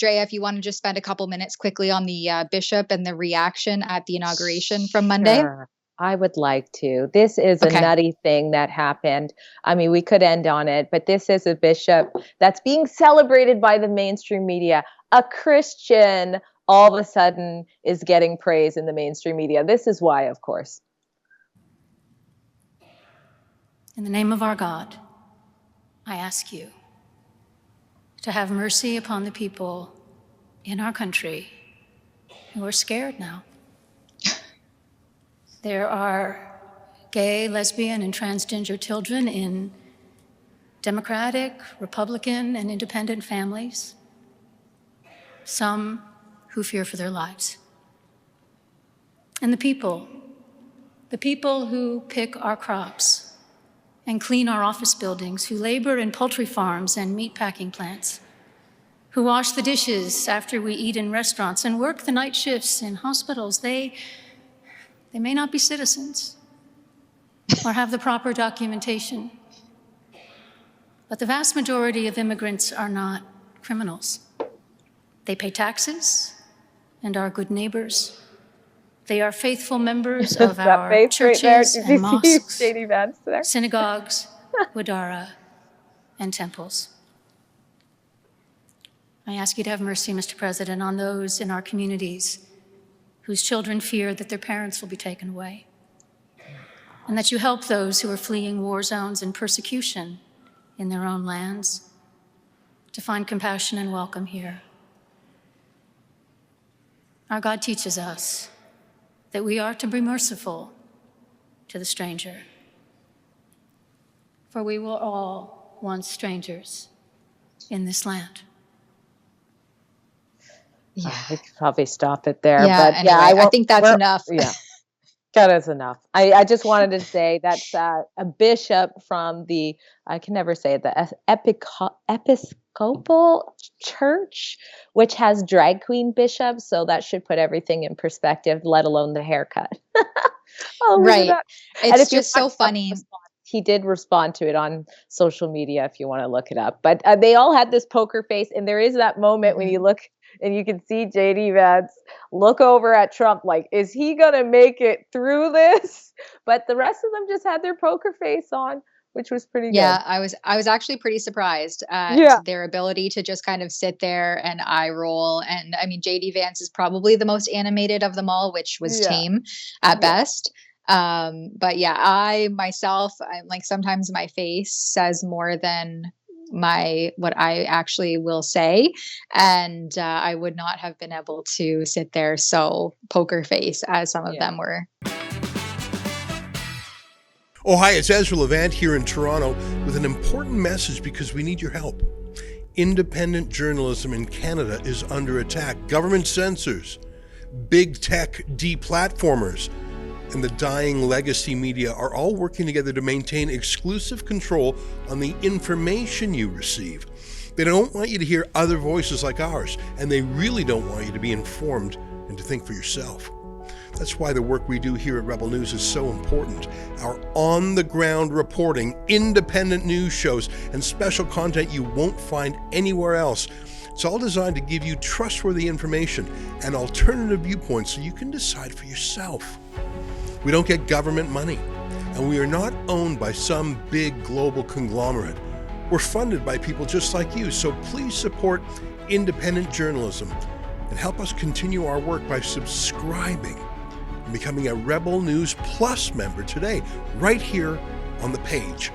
Drea, if you want to just spend a couple minutes quickly on the bishop and the reaction at the inauguration from Monday. Sure. I would like to. This is a Okay. nutty thing that happened. I mean, we could end on it, but this is a bishop that's being celebrated by the mainstream media. A Christian all of a sudden is getting praise in the mainstream media. This is why, of course. In the name of our God, I ask you to have mercy upon the people in our country who are scared now. There are gay, lesbian, and transgender children in Democratic, Republican, and independent families, some who fear for their lives. And the people who pick our crops and clean our office buildings, who labor in poultry farms and meat packing plants, who wash the dishes after we eat in restaurants and work the night shifts in hospitals, they may not be citizens or have the proper documentation, but the vast majority of immigrants are not criminals. They pay taxes and are good neighbors. They are faithful members of our churches and mosques, synagogues, wadara, and temples. I ask you to have mercy, Mr. President, on those in our communities whose children fear that their parents will be taken away, and that you help those who are fleeing war zones and persecution in their own lands to find compassion and welcome here. Our God teaches us that we are to be merciful to the stranger, for we were all once strangers in this land. Yeah, we could probably stop it there. Yeah, but anyway, I think that's enough. Yeah, that is enough. I just wanted to say that's a bishop from the, I can never say it, the Episcopal Church, which has drag queen bishops. So that should put everything in perspective, let alone the haircut. Right. It's just so funny. He did respond to it on social media if you want to look it up. But they all had this poker face. And there is that moment when you look and you can see JD Vance look over at Trump like, is he going to make it through this? But the rest of them just had their poker face on, which was pretty good. Yeah, I was actually pretty surprised at their ability to just kind of sit there and eye roll. And I mean, JD Vance is probably the most animated of them all, which was tame at best. But yeah, I'm like, sometimes my face says more than what I actually will say. And I would not have been able to sit there so poker face as some of them were. Oh, hi, it's Ezra Levant here in Toronto with an important message because we need your help. Independent journalism in Canada is under attack. Government censors, big tech deplatformers, and the dying legacy media are all working together to maintain exclusive control on the information you receive. They don't want you to hear other voices like ours, and they really don't want you to be informed and to think for yourself. That's why the work we do here at Rebel News is so important. Our on-the-ground reporting, independent news shows, and special content you won't find anywhere else. It's all designed to give you trustworthy information and alternative viewpoints so you can decide for yourself. We don't get government money, and we are not owned by some big global conglomerate. We're funded by people just like you, so please support independent journalism and help us continue our work by subscribing and becoming a Rebel News Plus member today, right here on the page.